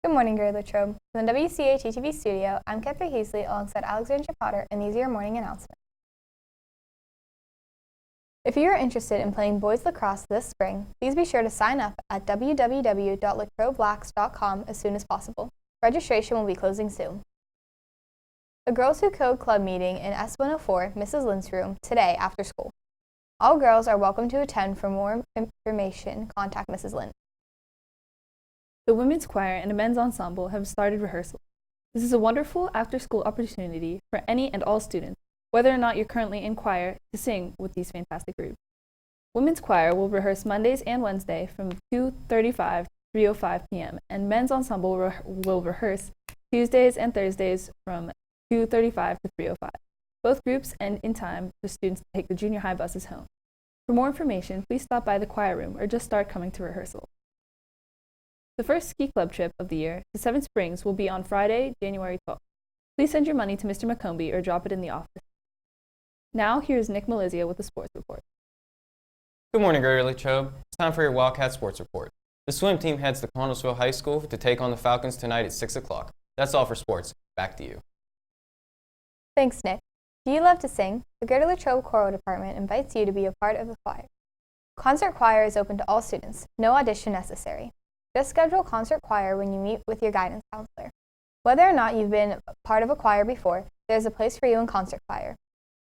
Good morning, Greater Latrobe. From the WCAT-TV studio, I'm Catherine Heasley alongside Alexandra Potter, and these are your morning announcements. If you are interested in playing boys lacrosse this spring, please be sure to sign up at www.latrobeblacks.com as soon as possible. Registration will be closing soon. A Girls Who Code Club meeting in S104, Mrs. Lind's room, today after school. All girls are welcome to attend. For more information, contact Mrs. Lind. The women's choir and the men's ensemble have started rehearsal. This is a wonderful after-school opportunity for any and all students, whether or not you're currently in choir, to sing with these fantastic groups. Women's choir will rehearse Mondays and Wednesdays from 2:35 to 3:05 p.m., and men's ensemble will rehearse Tuesdays and Thursdays from 2:35 to 3:05. Both groups end in time for students to take the junior high buses home. For more information, please stop by the choir room or just start coming to rehearsal. The first ski club trip of the year to Seven Springs will be on Friday, January 12th. Please send your money to Mr. McCombie or drop it in the office. Now, here's Nick Malizia with the sports report. Good morning, Greater Latrobe. It's time for your Wildcat Sports Report. The swim team heads to Connellsville High School to take on the Falcons tonight at 6 o'clock. That's all for sports. Back to you. Thanks, Nick. Do you love to sing? The Greater Latrobe Choral Department invites you to be a part of the choir. Concert choir is open to all students. No audition necessary. Just schedule concert choir when you meet with your guidance counselor. Whether or not you've been part of a choir before, there's a place for you in concert choir.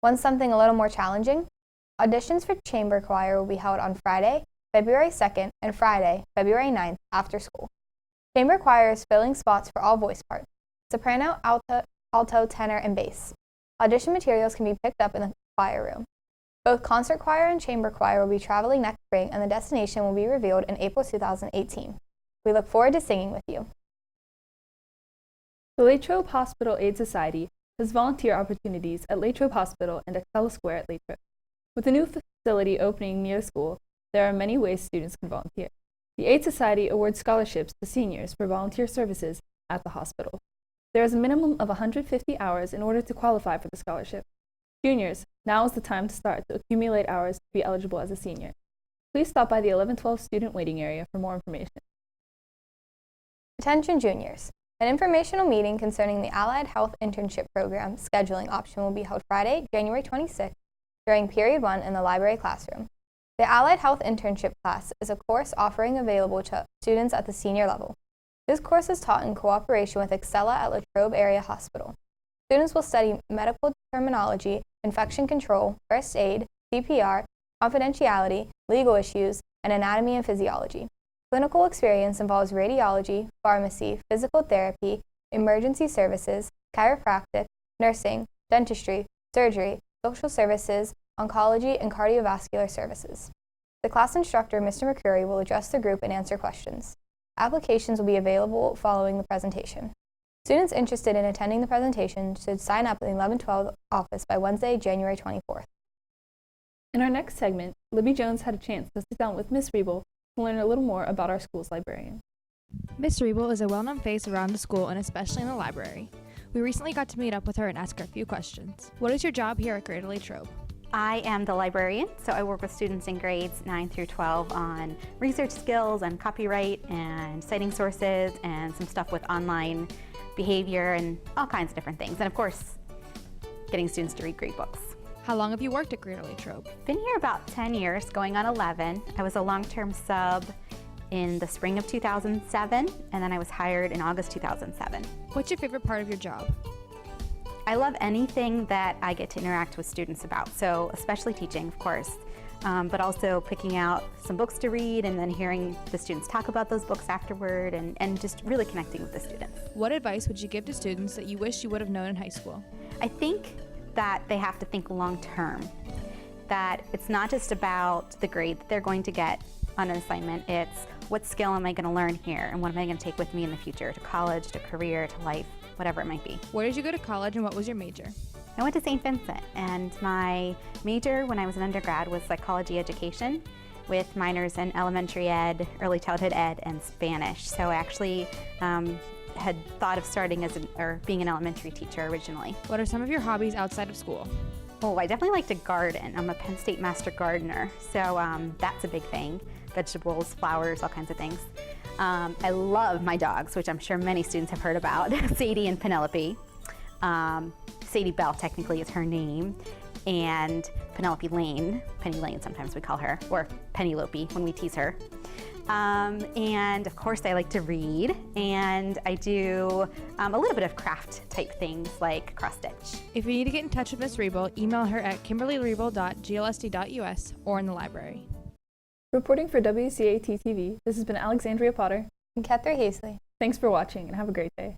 Want something a little more challenging? Auditions for chamber choir will be held on Friday, February 2nd, and Friday, February 9th, after school. Chamber choir is filling spots for all voice parts: soprano, alto, tenor, and bass. Audition materials can be picked up in the choir room. Both concert choir and chamber choir will be traveling next spring, and the destination will be revealed in April 2018. We look forward to singing with you. The Latrobe Hospital Aid Society has volunteer opportunities at Latrobe Hospital and Excella Square at Latrobe. With a new facility opening near the school, there are many ways students can volunteer. The Aid Society awards scholarships to seniors for volunteer services at the hospital. There is a minimum of 150 hours in order to qualify for the scholarship. Juniors, now is the time to start to accumulate hours to be eligible as a senior. Please stop by the 1112 student waiting area for more information. Attention juniors. An informational meeting concerning the Allied Health Internship Program scheduling option will be held Friday, January 26th during Period 1 in the library classroom. The Allied Health Internship class is a course offering available to students at the senior level. This course is taught in cooperation with Excella at Latrobe Area Hospital. Students will study medical terminology, infection control, first aid, CPR, confidentiality, legal issues, and anatomy and physiology. Clinical experience involves radiology, pharmacy, physical therapy, emergency services, chiropractic, nursing, dentistry, surgery, social services, oncology, and cardiovascular services. The class instructor, Mr. McCurry, will address the group and answer questions. Applications will be available following the presentation. Students interested in attending the presentation should sign up in the 1112 office by Wednesday, January 24th. In our next segment, Libby Jones had a chance to sit down with Ms. Riebel to learn a little more about our school's librarian. Miss Riebel is a well-known face around the school and especially in the library. We recently got to meet up with her and ask her a few questions. What is your job here at Greater Latrobe? I am the librarian, so I work with students in grades 9 through 12 on research skills and copyright and citing sources and some stuff with online behavior and all kinds of different things. And of course, getting students to read great books. How long have you worked at Greater Latrobe? Been here about 10 years, going on 11. I was a long-term sub in the spring of 2007, and then I was hired in August 2007. What's your favorite part of your job? I love anything that I get to interact with students about, so especially teaching, of course, but also picking out some books to read and then hearing the students talk about those books afterward and just really connecting with the students. What advice would you give to students that you wish you would have known in high school? I think that they have to think long-term, that it's not just about the grade that they're going to get on an assignment, it's what skill am I going to learn here and what am I going to take with me in the future, to college, to career, to life, whatever it might be. Where did you go to college and what was your major? I went to St. Vincent, and my major when I was an undergrad was psychology education with minors in elementary ed, early childhood ed, and Spanish. So I actually had thought of starting as being an elementary teacher originally. What are some of your hobbies outside of school? Oh, I definitely like to garden. I'm a Penn State master gardener, so that's a big thing. Vegetables, flowers, all kinds of things. I love my dogs, which I'm sure many students have heard about, Sadie and Penelope. Sadie Bell technically is her name, and Penelope Lane, Penny Lane sometimes we call her, or Pennylope when we tease her. And of course I like to read, and I do a little bit of craft type things like cross stitch. If you need to get in touch with Ms. Riebel, email her at kimberlyriebel.glsd.us or in the library. Reporting for WCAT TV, this has been Alexandria Potter. And Kethra Hazley. Thanks for watching and have a great day.